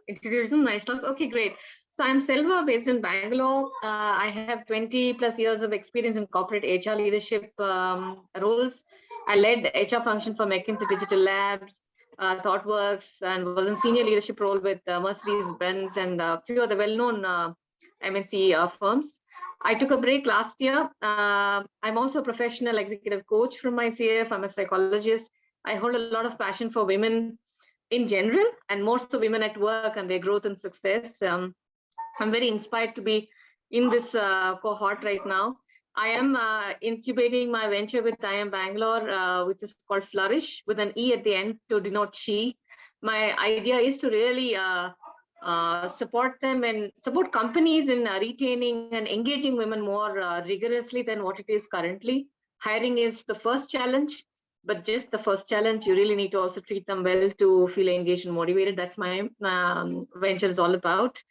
introduce myself. Okay, great. So I'm Selva, based in Bangalore. I have 20 plus years of experience in corporate HR leadership roles. I led the HR function for McKinsey Digital Labs, ThoughtWorks, and was in senior leadership role with Mercedes-Benz and a few other well-known MNC firms. I took a break last year. I'm also a professional executive coach from ICF. I'm a psychologist. I hold a lot of passion for women in general, and more so women at work and their growth and success. I'm very inspired to be in this cohort right now. I am incubating my venture with IIM Bangalore, which is called Flourish, with an E at the end to denote she. My idea is to really support them and support companies in retaining and engaging women more rigorously than what it is currently. Hiring is the first challenge, but just the first challenge. You really need to also treat them well to feel engaged and motivated. That's my venture is all about.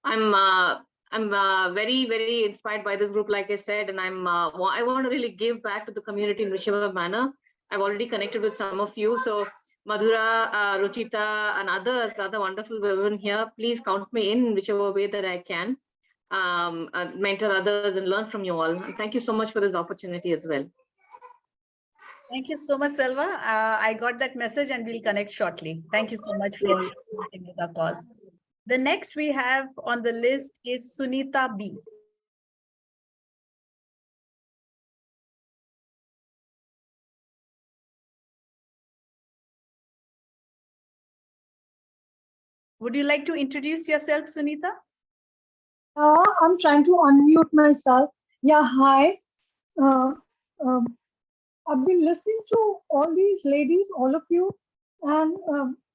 I'm very, very inspired by this group, like I said, and I want to really give back to the community in whichever manner. I've already connected with some of you. So Madhura, Ruchita, and other wonderful women here, please count me in whichever way that I can, mentor others and learn from you all. And thank you so much for this opportunity as well. Thank you so much, Selva. I got that message and we'll connect shortly. Thank you so much for connecting with our cause. The next we have on the list is Sunita B. Would you like to introduce yourself, Sunita? I'm trying to unmute myself. Yeah, hi. Uh, um, I've been listening to all these ladies, all of you, and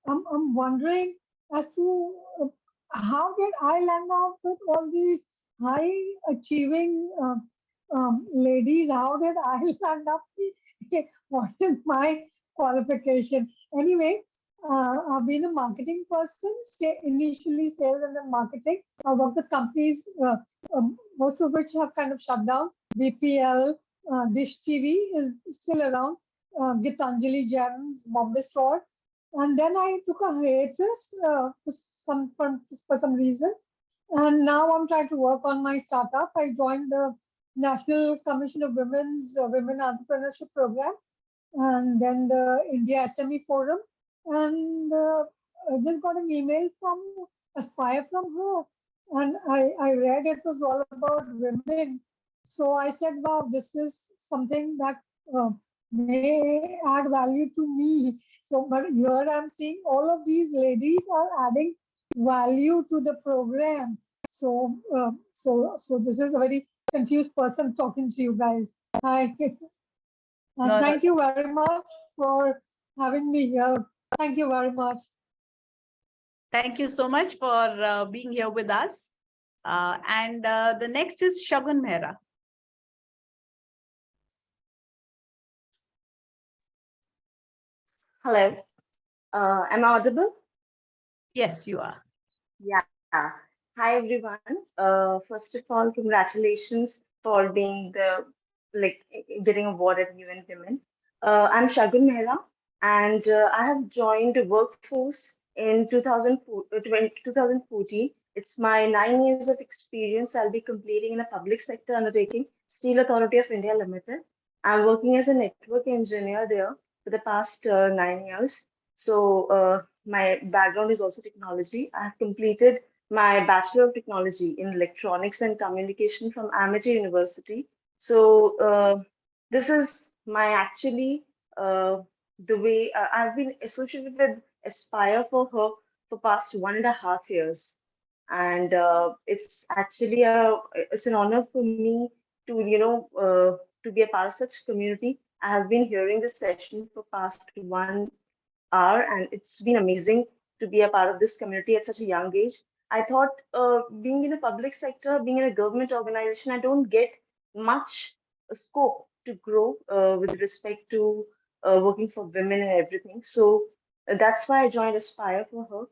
I'm wondering as to how did I land up with all these high achieving ladies? How did I land up? What is my qualification? Anyway, I've been a marketing person, initially sales and then marketing. I worked with companies, most of which have kind of shut down. BPL, Dish TV is still around, Gitanjali Gems, Bombay Store. And then I took a hiatus for some reason. And now I'm trying to work on my startup. I joined the National Commission of Women's Women Entrepreneurship Program, and then the India SME Forum. And I just got an email from Aspire from her. And I read it was all about women. So I said, wow, this is something that may add value to me. So, but here I'm seeing all of these ladies are adding value to the program. So, so this is a very confused person talking to you guys. Hi. And thank you very much for having me here. Thank you very much. Thank you so much for being here with us. And the next is Shagun Mehra. Hello. Am I audible? Yes, you are. Yeah. Hi, everyone. First of all, congratulations for being getting awarded UN Women. I'm Shagun Mehra, and I have joined the workforce in 2014. It's my 9 years of experience I'll be completing in a public sector undertaking, Steel Authority of India Limited. I'm working as a network engineer there for the past 9 years. So my background is also technology. I have completed my Bachelor of Technology in Electronics and Communication from Amity University. So this is my actually the way I've been associated with Aspire for her for past 1.5 years. And it's actually it's an honor for me to, to be a part of such community. I have been hearing this session for past 1 hour, and it's been amazing to be a part of this community at such a young age. I thought being in the public sector, being in a government organization, I don't get much scope to grow with respect to working for women and everything. So that's why I joined Aspire for her.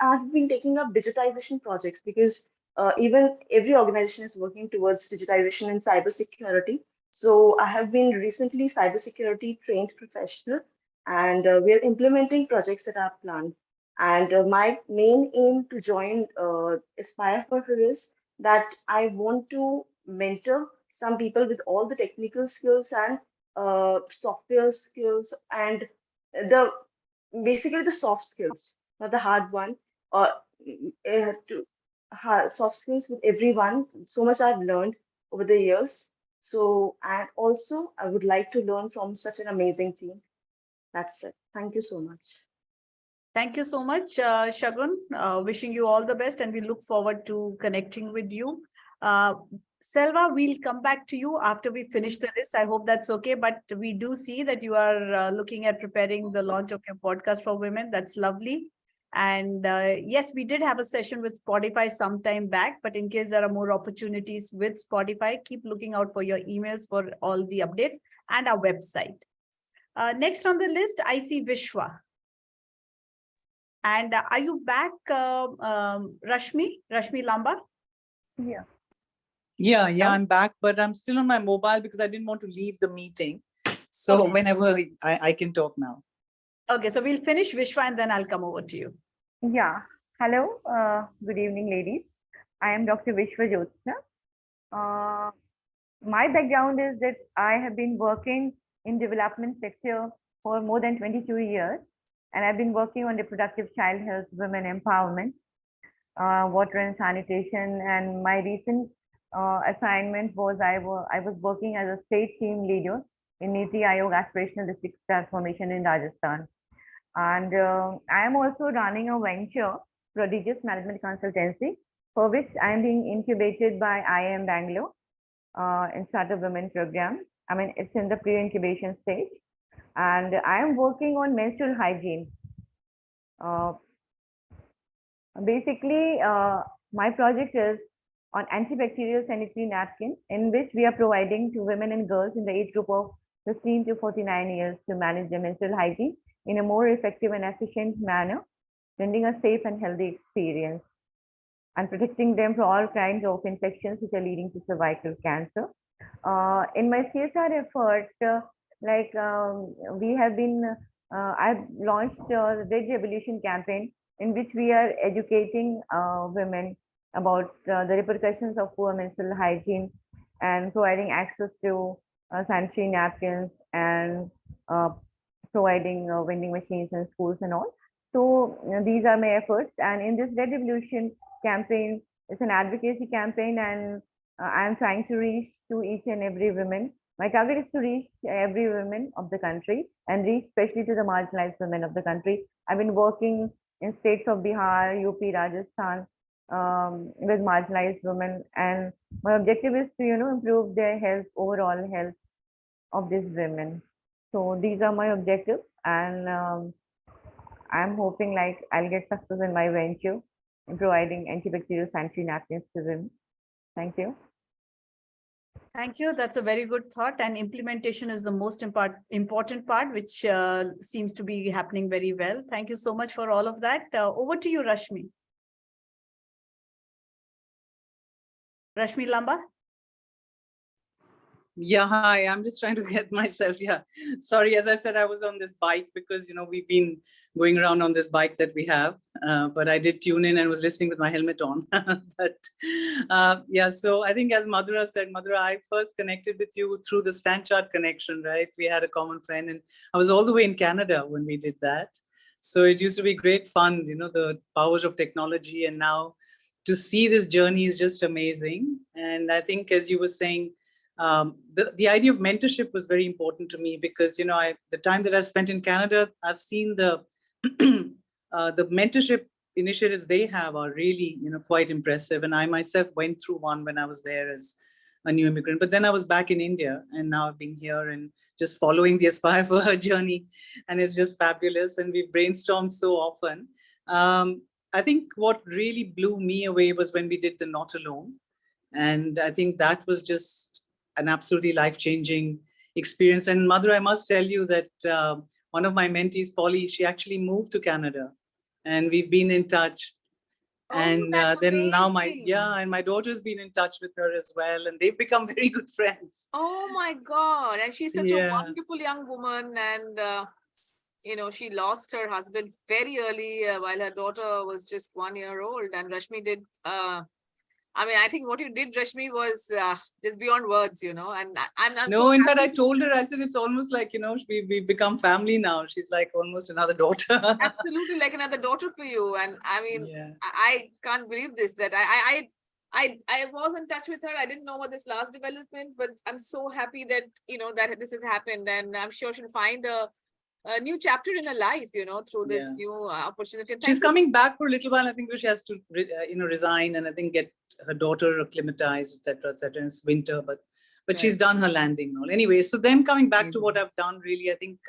I've been taking up digitization projects because even every organization is working towards digitization and cybersecurity. So I have been recently cybersecurity trained professional, and we are implementing projects that are planned. And my main aim to join Aspire for her is that I want to mentor some people with all the technical skills and software skills and the basically the soft skills, not the hard one, or soft skills with everyone. So much I've learned over the years. So, and also I would like to learn from such an amazing team. That's it. Thank you so much. Thank you so much, Shagun. Wishing you all the best, and we look forward to connecting with you. Selva, we'll come back to you after we finish the list. I hope that's okay. But we do see that you are looking at preparing the launch of your podcast for women. That's lovely. And yes, we did have a session with Spotify some time back, but in case there are more opportunities with Spotify, keep looking out for your emails for all the updates and our website. Next on the list, I see Vishwa. And are you back, Rashmi Lamba? Yeah. Yeah, I'm back, but I'm still on my mobile because I didn't want to leave the meeting. So Okay. whenever I can talk now. Okay, so we'll finish Vishwa and then I'll come over to you. Yeah. Hello. Good evening, ladies. I am Dr. Vishwa Jyotsna. My background is that I have been working in development sector for more than 22 years, and I've been working on reproductive child health, women empowerment, water and sanitation. And my recent assignment was I was working as a state team leader in Niti Aayog Aspirational District Transformation in Rajasthan. And I am also running a venture, Prodigious Management Consultancy, for which I am being incubated by IIM Bangalore in Startup Women program. I mean, it's in the pre-incubation stage. And I am working on menstrual hygiene. Basically, my project is on antibacterial sanitary napkins, in which we are providing to women and girls in the age group of 15 to 49 years to manage their menstrual hygiene in a more effective and efficient manner, lending a safe and healthy experience and protecting them from all kinds of infections which are leading to cervical cancer. In my CSR effort, we have been, I've launched the Red Revolution campaign, in which we are educating women about the repercussions of poor menstrual hygiene and providing access to sanitary napkins and providing vending machines in schools and all. So these are my efforts. And in this Red Revolution campaign, it's an advocacy campaign, and I'm trying to reach to each and every woman. My target is to reach every woman of the country and reach especially to the marginalized women of the country. I've been working in states of Bihar, UP, Rajasthan with marginalized women, and my objective is to improve their health, overall health of these women. So these are my objectives, and I'm hoping like I'll get success in my venture in providing antibacterial sanitary napkins to women. Thank you. Thank you. That's a very good thought. And implementation is the most important part, which seems to be happening very well. Thank you so much for all of that. Over to you, Rashmi. Rashmi Lamba. Yeah, hi. I'm just trying to get myself. Yeah, sorry. As I said, I was on this bike because we've been going around on this bike that we have. But I did tune in and was listening with my helmet on. But yeah, so I think as Madhura said, Madhura, I first connected with you through the StanChart connection, right? We had a common friend, and I was all the way in Canada when we did that. So it used to be great fun, the powers of technology, and now to see this journey is just amazing. And I think, as you were saying, the idea of mentorship was very important to me because, the time that I've spent in Canada, I've seen the mentorship initiatives they have are really, quite impressive. And I myself went through one when I was there as a new immigrant, but then I was back in India, and now I've been here and just following the Aspire for Her journey. And it's just fabulous. And we've brainstormed so often. I think what really blew me away was when we did the Not Alone. And I think that was just an absolutely life-changing experience. And Madhura, I must tell you that one of my mentees, Polly, she actually moved to Canada, and we've been in touch. And then now my daughter's been in touch with her as well, and they've become very good friends. Oh my God. And she's such a wonderful young woman. And, she lost her husband very early while her daughter was just 1 year old. And Rashmi did, I think what you did, Rashmi, was just beyond words, and I'm no, in fact, I told her, I said, it's almost like, we've become family now. She's like almost another daughter. Absolutely, like another daughter for you. And I can't believe this, that I was in touch with her. I didn't know about this last development, but I'm so happy that, that this has happened. And I'm sure she'll find a new chapter in her life, through this new opportunity. She's coming back for a little while. I think she has to, resign and I think get her daughter acclimatized, etc., etc. It's winter, but she's done her landing now. Anyway, so then coming back to what I've done, really, I think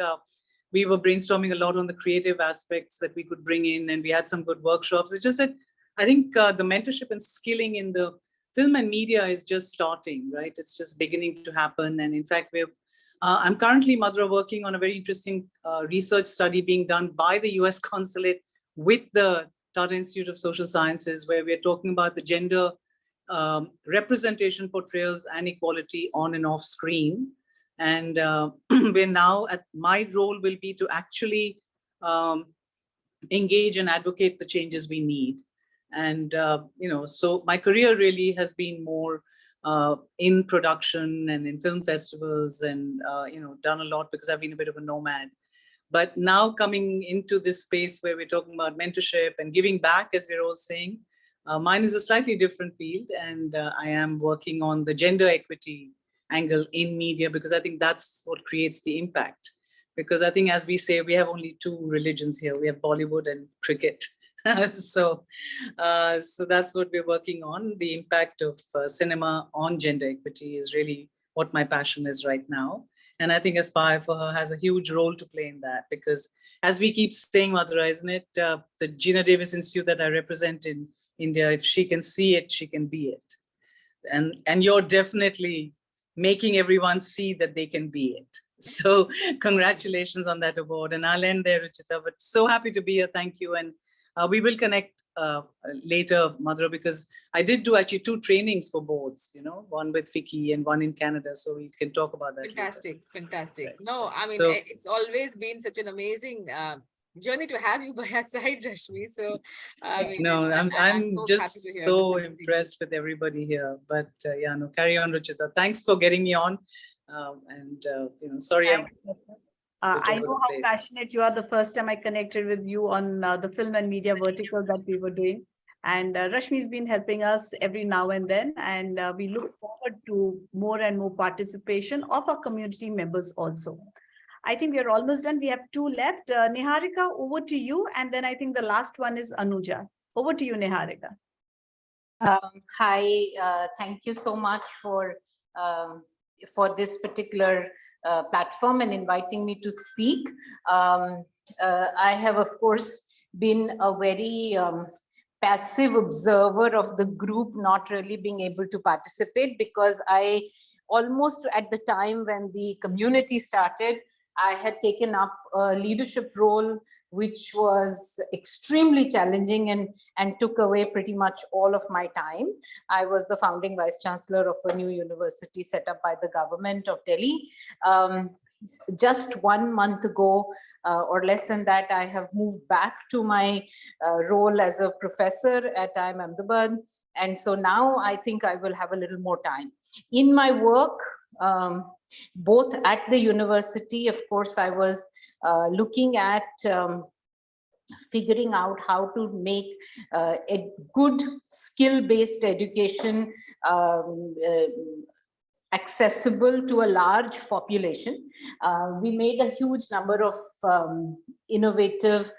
we were brainstorming a lot on the creative aspects that we could bring in, and we had some good workshops. It's just that I think the mentorship and skilling in the film and media is just starting, right? It's just beginning to happen. And in fact, I'm currently, Madhura, working on a very interesting research study being done by the US Consulate with the Tata Institute of Social Sciences, where we're talking about the gender representation, portrayals, and equality on and off screen. And we're now my role will be to actually engage and advocate the changes we need. And, so my career really has been more in production and in film festivals, and done a lot because I've been a bit of a nomad. But now coming into this space where we're talking about mentorship and giving back, as we're all saying, mine is a slightly different field, and I am working on the gender equity angle in media, because I think that's what creates the impact. because I think, as we say, we have only two religions here. We have Bollywood and cricket. So that's what we're working on. The impact of cinema on gender equity is really what my passion is right now. And I think Aspire for Her has a huge role to play in that, because as we keep saying, Madhura, isn't it, the Gina Davis Institute that I represent in India, if she can see it, she can be it. And you're definitely making everyone see that they can be it. So congratulations on that award. And I'll end there, Ruchita, but so happy to be here. Thank you. And we will connect later, Madhura, because I did do actually 2 trainings for boards, you know, one with FICCI and one in Canada. So we can talk about that. Fantastic, later. fantastic. Right. No, I mean, So, it's always been such an amazing journey to have you by our side, Rashmi. So, I mean, no, I'm so happy just to hear so this. impressed with everybody here. But yeah, no, carry on, Ruchita. Thanks for getting me on. You know, sorry, I'm I know how passionate you are. The first time I connected with you on the film and media vertical that we were doing. And Rashmi's been helping us every now and then. And we look forward to more and more participation of our community members also. I think we are almost done. We have 2 left. Niharika, over to you. And then I think the last one is Anuja. Over to you, Niharika. Hi, thank you so much for this particular platform and inviting me to speak. I have, of course, been a very passive observer of the group, not really being able to participate, because I almost at the time when the community started, I had taken up a leadership role which was extremely challenging and took away pretty much all of my time. I was the founding vice chancellor of a new university set up by the government of Delhi. Just 1 month ago, or less than that, I have moved back to my role as a professor at IIM Ahmedabad. And so now I think I will have a little more time. In my work, both at the university, of course, I was looking at figuring out how to make a good skill-based education accessible to a large population. We made a huge number of innovative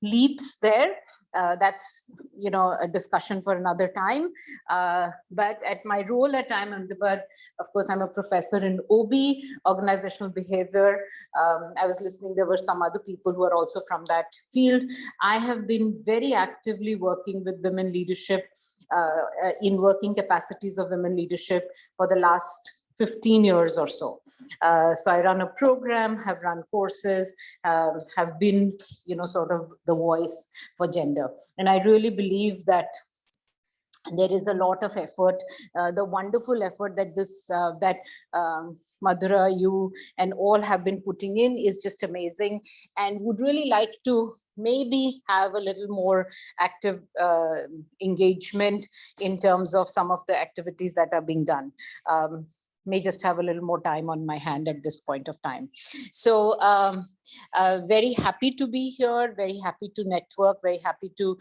leaps there. That's, you know, a discussion for another time. But at my role at IIM Ahmedabad, of course, I'm a professor in OB, organizational behavior. I was listening, there were some other people who are also from that field. I have been very actively working with women leadership in working capacities of women leadership for the last 15 years or so. So I run a program, have run courses, have been, you know, sort of the voice for gender. And I really believe that there is a lot of effort, the wonderful effort that Madhura, you and all have been putting in is just amazing, and would really like to maybe have a little more active engagement in terms of some of the activities that are being done. May just have a little more time on my hand at this point of time. So very happy to be here, very happy to network, very happy to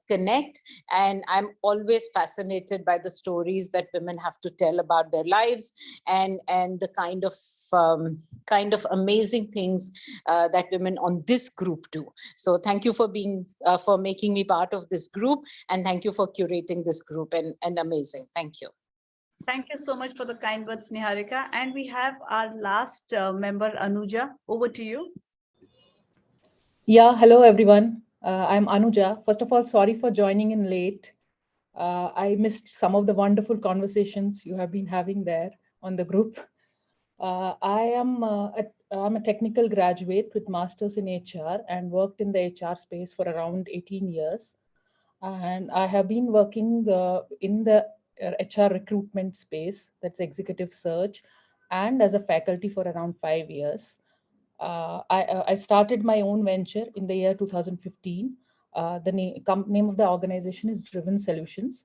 connect. And I'm always fascinated by the stories that women have to tell about their lives and the kind of amazing things that women on this group do. So thank you for being, for making me part of this group, and thank you for curating this group, and amazing. Thank you. Thank you so much for the kind words, Niharika. And we have our last member, Anuja. Over to you. Yeah, hello everyone. I'm Anuja. First of all, sorry for joining in late. I missed some of the wonderful conversations you have been having there on the group. I'm a technical graduate with masters in HR and worked in the HR space for around 18 years. And I have been working in the HR recruitment space, that's executive search, and as a faculty for around 5 years. I started my own venture in the year 2015. The name of the organization is Driven Solutions.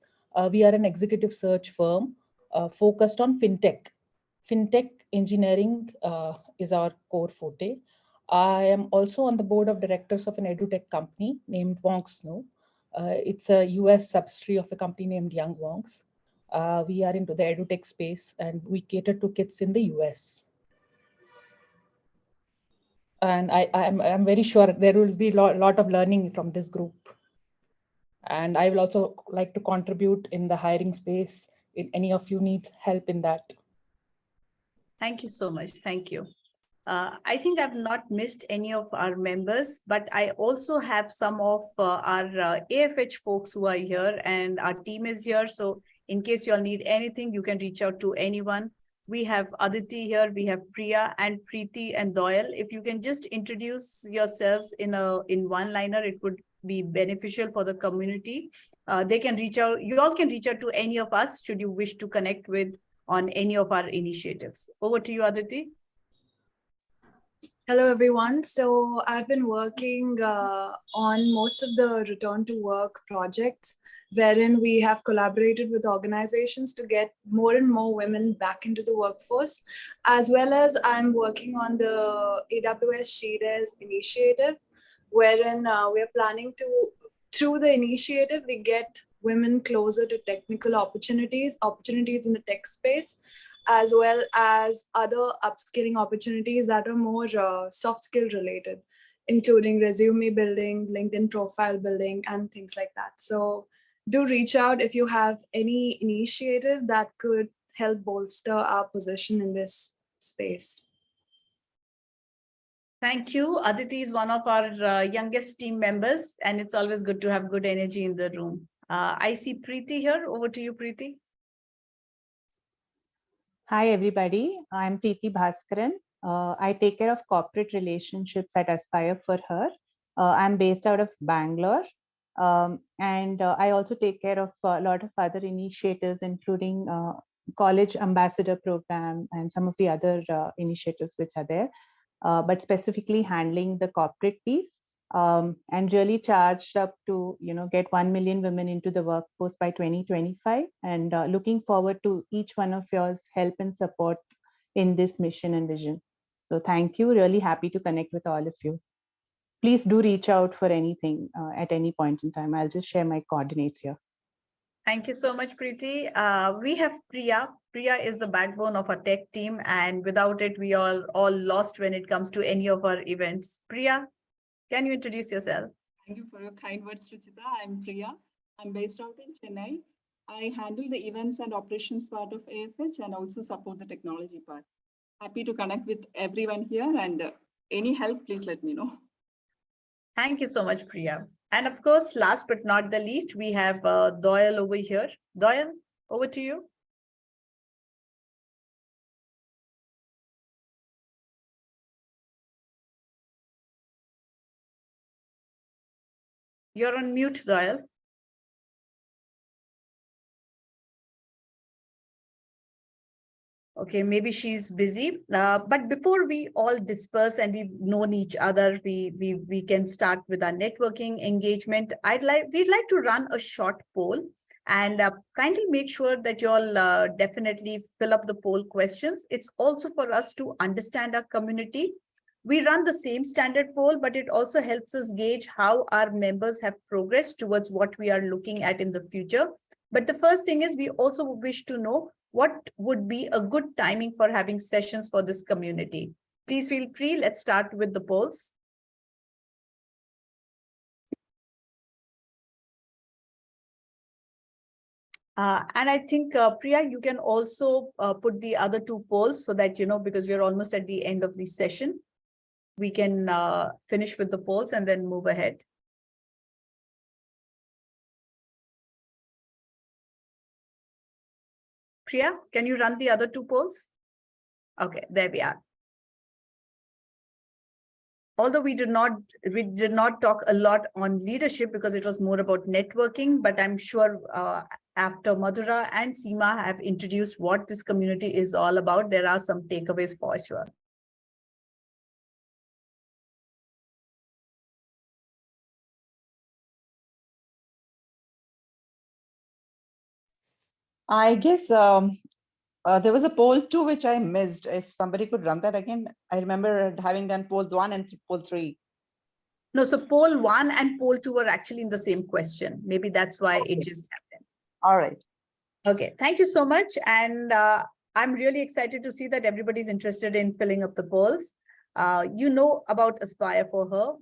We are an executive search firm focused on fintech. Fintech engineering is our core forte. I am also on the board of directors of an edutech company named WonksKnow. It's a US subsidiary of a company named Young Wonks. We are into the edutech space and we cater to kids in the US. And I'm very sure there will be a lot of learning from this group. And I will also like to contribute in the hiring space if any of you need help in that. Thank you so much. Thank you. I think I've not missed any of our members, but I also have some of our AFH folks who are here, and our team is here. So in case you all need anything, you can reach out to anyone. We have Aditi here, we have Priya and Preeti and Doyle. If you can just introduce yourselves in one-liner, it would be beneficial for the community. They can reach out, you all can reach out to any of us should you wish to connect with on any of our initiatives. Over to you, Aditi. Hello, everyone. So I've been working on most of the return to work projects, wherein we have collaborated with organizations to get more and more women back into the workforce, as well as I'm working on the AWS SheDes initiative, wherein we're planning to, through the initiative, we get women closer to technical opportunities in the tech space, as well as other upskilling opportunities that are more soft skill related, including resume building, LinkedIn profile building, and things like that. So do reach out if you have any initiative that could help bolster our position in this space. Thank you. Aditi is one of our youngest team members, and it's always good to have good energy in the room. I see Preeti here. Over to you, Preeti. Hi, everybody. I'm Preeti Bhaskaran. I take care of corporate relationships at Aspire for Her. I'm based out of Bangalore. And I also take care of a lot of other initiatives, including college ambassador program and some of the other initiatives which are there, but specifically handling the corporate piece. And really charged up to get 1 million women into the workforce by 2025, and looking forward to each one of yours help and support in this mission and vision. So thank you. Really happy to connect with all of you. Please do reach out for anything at any point in time. I'll just share my coordinates here. Thank you so much, Preeti. We have Priya. Priya is the backbone of our tech team, and without it, we are all lost when it comes to any of our events. Priya, can you introduce yourself? Thank you for your kind words, Ruchita. I'm Priya. I'm based out in Chennai. I handle the events and operations part of AFH and also support the technology part. Happy to connect with everyone here, and any help, please let me know. Thank you so much, Priya. And of course, last but not the least, we have Doyle over here. Doyle, over to you. You're on mute, Doyle. Okay, maybe she's busy. But before we all disperse and we've known each other, we can start with our networking engagement. We'd like to run a short poll, and kindly make sure that you all definitely fill up the poll questions. It's also for us to understand our community. We run the same standard poll, but it also helps us gauge how our members have progressed towards what we are looking at in the future. But the first thing is we also wish to know what would be a good timing for having sessions for this community. Please feel free. Let's start with the polls. And I think, Priya, you can also put the other two polls so that, because we're almost at the end of the session, we can finish with the polls and then move ahead. Priya, can you run the other two polls? Okay, there we are. Although we did not talk a lot on leadership because it was more about networking, but I'm sure after Madhura and Seema have introduced what this community is all about, there are some takeaways for sure. I guess there was a poll 2 which I missed. If somebody could run that again. I remember having done poll 1 and poll 3. No, so poll 1 and poll 2 were actually in the same question. Maybe that's why it just happened. All right. Okay, thank you so much. And I'm really excited to see that everybody's interested in filling up the polls. You know about Aspire for Her.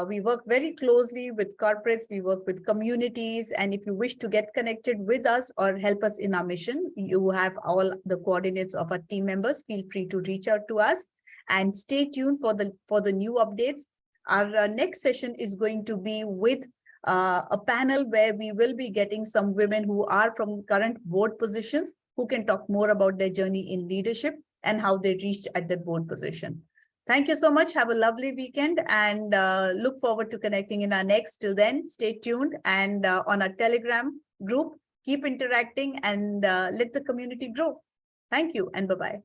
We work very closely with corporates, we work with communities, and if you wish to get connected with us or help us in our mission, you have all the coordinates of our team members. Feel free to reach out to us and stay tuned for the new updates. Our next session is going to be with a panel where we will be getting some women who are from current board positions who can talk more about their journey in leadership and how they reached at the board position. Thank you so much. Have a lovely weekend and look forward to connecting in our next. Till then, stay tuned and on our Telegram group, keep interacting and let the community grow. Thank you and bye-bye.